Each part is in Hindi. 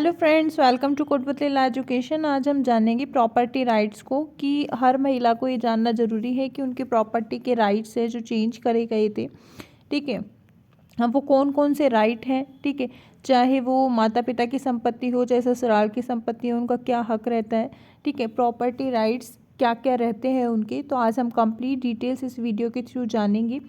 Hello friends, welcome to Kotputli law education. आज हम जानेंगे प्रॉपर्टी राइट्स को कि हर महिला को ये जानना ज़रूरी है कि उनके प्रॉपर्टी के राइट्स है जो चेंज करे गए थे। ठीक है, अब वो कौन कौन से राइट हैं। ठीक है, चाहे वो माता पिता की संपत्ति हो, चाहे ससुराल की संपत्ति हो, उनका क्या हक रहता है। ठीक है, प्रॉपर्टी राइट्स क्या क्या रहते हैं उनके, तो आज हम कंप्लीट डिटेल्स इस वीडियो के थ्रू जानेंगे।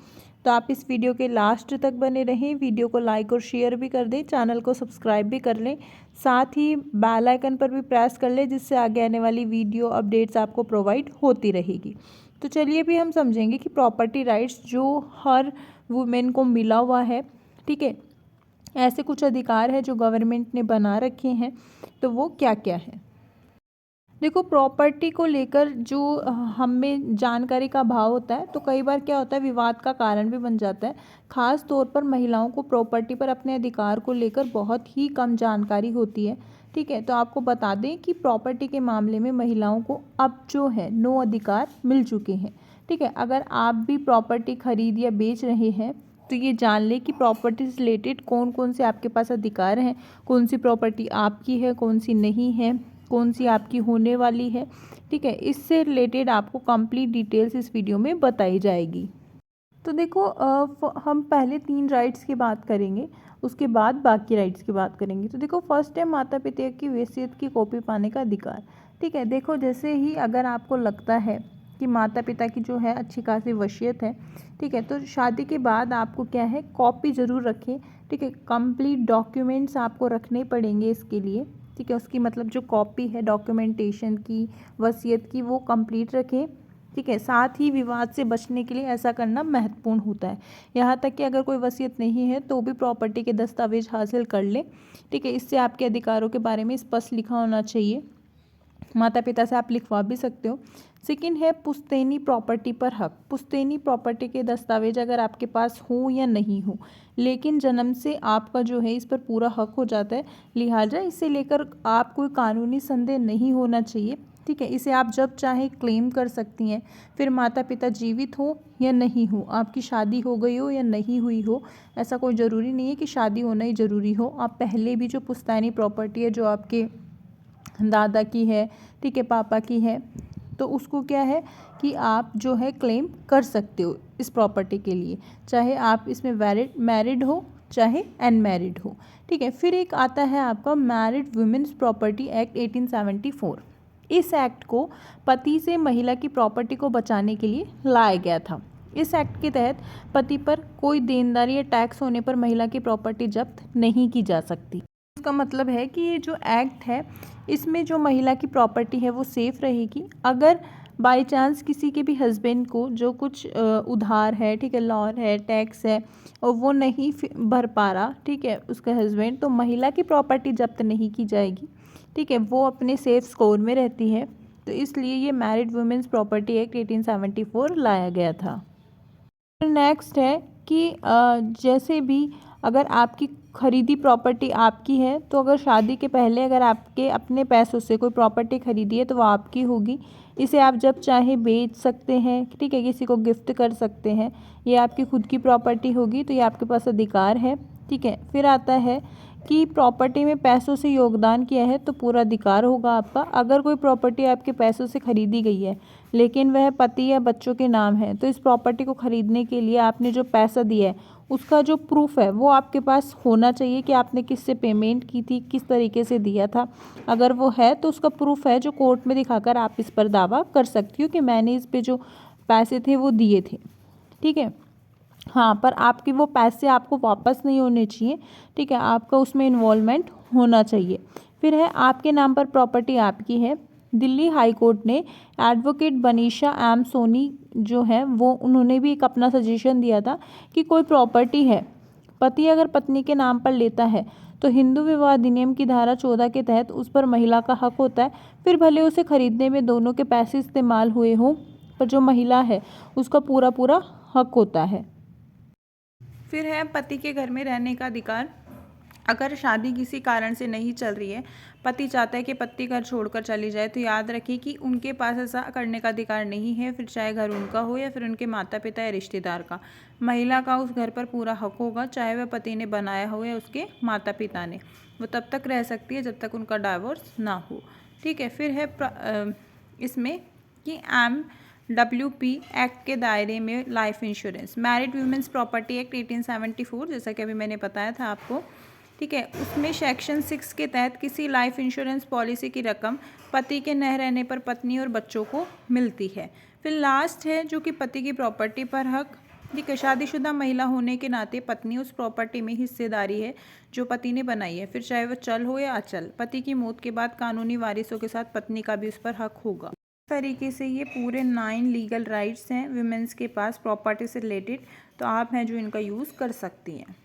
तो आप इस वीडियो के लास्ट तक बने रहें, वीडियो को लाइक और शेयर भी कर दें, चैनल को सब्सक्राइब भी कर लें, साथ ही बेल आइकन पर भी प्रेस कर लें जिससे आगे आने वाली वीडियो अपडेट्स आपको प्रोवाइड होती रहेगी। तो चलिए भी हम समझेंगे कि प्रॉपर्टी राइट्स जो हर वुमेन को मिला हुआ है। ठीक है, ऐसे कुछ अधिकार है जो गवर्नमेंट ने बना रखे हैं, तो वो क्या क्या है। देखो, प्रॉपर्टी को लेकर जो हमें जानकारी का अभाव होता है तो कई बार क्या होता है, विवाद का कारण भी बन जाता है। खास तौर पर महिलाओं को प्रॉपर्टी पर अपने अधिकार को लेकर बहुत ही कम जानकारी होती है। ठीक है, तो आपको बता दें कि प्रॉपर्टी के मामले में महिलाओं को अब जो है 9 अधिकार मिल चुके हैं। ठीक है, अगर आप भी प्रॉपर्टी खरीद या बेच रहे हैं तो ये जान लें कि प्रॉपर्टी से रिलेटेड कौन कौन से आपके पास अधिकार हैं, कौन सी प्रॉपर्टी आपकी है, कौन सी नहीं है, कौन सी आपकी होने वाली है। ठीक है, इससे रिलेटेड आपको कंप्लीट डिटेल्स इस वीडियो में बताई जाएगी। तो देखो, हम पहले 3 राइट्स की बात करेंगे, उसके बाद बाकी राइट्स की बात करेंगे। तो देखो, फर्स्ट है माता पिता की वसीयत की कॉपी पाने का अधिकार। ठीक है, देखो जैसे ही अगर आपको लगता है कि माता पिता की जो है अच्छी खासी वसीयत है, ठीक है, तो शादी के बाद आपको क्या है, कॉपी ज़रूर रखें। ठीक है, कंप्लीट डॉक्यूमेंट्स आपको रखने पड़ेंगे इसके लिए। ठीक है, उसकी मतलब जो कॉपी है डॉक्यूमेंटेशन की, वसीयत की, वो कंप्लीट रखें। ठीक है, साथ ही विवाद से बचने के लिए ऐसा करना महत्वपूर्ण होता है। यहाँ तक कि अगर कोई वसीयत नहीं है तो भी प्रॉपर्टी के दस्तावेज हासिल कर लें। ठीक है, इससे आपके अधिकारों के बारे में स्पष्ट लिखा होना चाहिए। माता पिता से आप लिखवा भी सकते हो। सेकंड है पुश्तैनी प्रॉपर्टी पर हक। पुश्तैनी प्रॉपर्टी के दस्तावेज अगर आपके पास हो या नहीं हो, लेकिन जन्म से आपका जो है इस पर पूरा हक हो जाता है, लिहाजा इसे लेकर आप कोई कानूनी संदेह नहीं होना चाहिए। ठीक है, इसे आप जब चाहे क्लेम कर सकती हैं, फिर माता पिता जीवित हो या नहीं हो, आपकी शादी हो गई हो या नहीं हुई हो, ऐसा कोई ज़रूरी नहीं है कि शादी होना ही ज़रूरी हो। आप पहले भी जो पुश्तैनी प्रॉपर्टी है जो आपके दादा की है, ठीक है, पापा की है, तो उसको क्या है कि आप जो है क्लेम कर सकते हो इस प्रॉपर्टी के लिए, चाहे आप इसमें मैरिड हो चाहे अनमैरिड हो। ठीक है, फिर एक आता है आपका मैरिड वुमेन्स प्रॉपर्टी एक्ट 1874। इस एक्ट को पति से महिला की प्रॉपर्टी को बचाने के लिए लाया गया था। इस एक्ट के तहत पति पर कोई देनदारी या टैक्स होने पर महिला की प्रॉपर्टी जब्त नहीं की जा सकती। इसका मतलब है कि ये जो एक्ट है इसमें जो महिला की प्रॉपर्टी है वो सेफ रहेगी। अगर बाय चांस किसी के भी हस्बैंड को जो कुछ उधार है, ठीक है, लॉन है, टैक्स है, और वो नहीं भर पा रहा, ठीक है, उसका हस्बैंड, तो महिला की प्रॉपर्टी जब्त नहीं की जाएगी। ठीक है, वो अपने सेफ स्कोर में रहती है। तो इसलिए ये मैरिड वुमेन्स प्रॉपर्टी एक्ट 1874 लाया गया था। नेक्स्ट है कि जैसे भी अगर आपकी खरीदी प्रॉपर्टी आपकी है, तो अगर शादी के पहले अगर आपके अपने पैसों से कोई प्रॉपर्टी खरीदी है तो वो आपकी होगी। इसे आप जब चाहे बेच सकते हैं। ठीक है, किसी को गिफ्ट कर सकते हैं। ये आपकी खुद की प्रॉपर्टी होगी, तो ये आपके पास अधिकार है। ठीक है, फिर आता है कि प्रॉपर्टी में पैसों से योगदान किया है तो पूरा अधिकार होगा आपका। अगर कोई प्रॉपर्टी आपके पैसों से खरीदी गई है लेकिन वह पति या बच्चों के नाम है, तो इस प्रॉपर्टी को खरीदने के लिए आपने जो पैसा दिया है उसका जो प्रूफ है वो आपके पास होना चाहिए कि आपने किससे पेमेंट की थी, किस तरीके से दिया था। अगर वो है तो उसका प्रूफ है जो कोर्ट में दिखाकर आप इस पर दावा कर सकती हो कि मैंने इस पे जो पैसे थे वो दिए थे। ठीक है, हाँ, पर आपके वो पैसे आपको वापस नहीं होने चाहिए। ठीक है, आपका उसमें इन्वॉल्वमेंट होना चाहिए। फिर है आपके नाम पर प्रॉपर्टी आपकी है। दिल्ली हाई कोर्ट ने एडवोकेट बनीशा एम सोनी जो है वो उन्होंने भी एक अपना सजेशन दिया था कि कोई प्रॉपर्टी है, पति अगर पत्नी के नाम पर लेता है तो हिंदू विवाह अधिनियम की धारा 14 के तहत उस पर महिला का हक होता है। फिर भले उसे खरीदने में दोनों के पैसे इस्तेमाल हुए हों, पर जो महिला है उसका पूरा पूरा हक होता है। फिर है पति के घर में रहने का अधिकार। अगर शादी किसी कारण से नहीं चल रही है, पति चाहता है कि पत्नी घर छोड़कर चली जाए, तो याद रखिए कि उनके पास ऐसा करने का अधिकार नहीं है। फिर चाहे घर उनका हो या फिर उनके माता पिता या रिश्तेदार का, महिला का उस घर पर पूरा हक होगा, चाहे वह पति ने बनाया हो या उसके माता पिता ने। वो तब तक रह सकती है जब तक उनका डाइवोर्स ना हो। ठीक है, फिर है इसमें कि MWP एक्ट के दायरे में life insurance, married women's property act 1874, जैसा कि अभी मैंने बताया था आपको। ठीक है, उसमें सेक्शन 6 के तहत किसी लाइफ इंश्योरेंस पॉलिसी की रकम पति के न रहने पर पत्नी और बच्चों को मिलती है। फिर लास्ट है जो कि पति की प्रॉपर्टी पर हक। ठीक है, शादीशुदा महिला होने के नाते पत्नी उस प्रॉपर्टी में हिस्सेदारी है जो पति ने बनाई है, फिर चाहे वह चल हो या अचल। पति की मौत के बाद कानूनी वारिसों के साथ पत्नी का भी उस पर हक होगा। इस तरीके से ये पूरे 9 लीगल राइट्स हैं वुमेन्स के पास प्रॉपर्टी से रिलेटेड, तो आप हैं जो इनका यूज़ कर सकती हैं।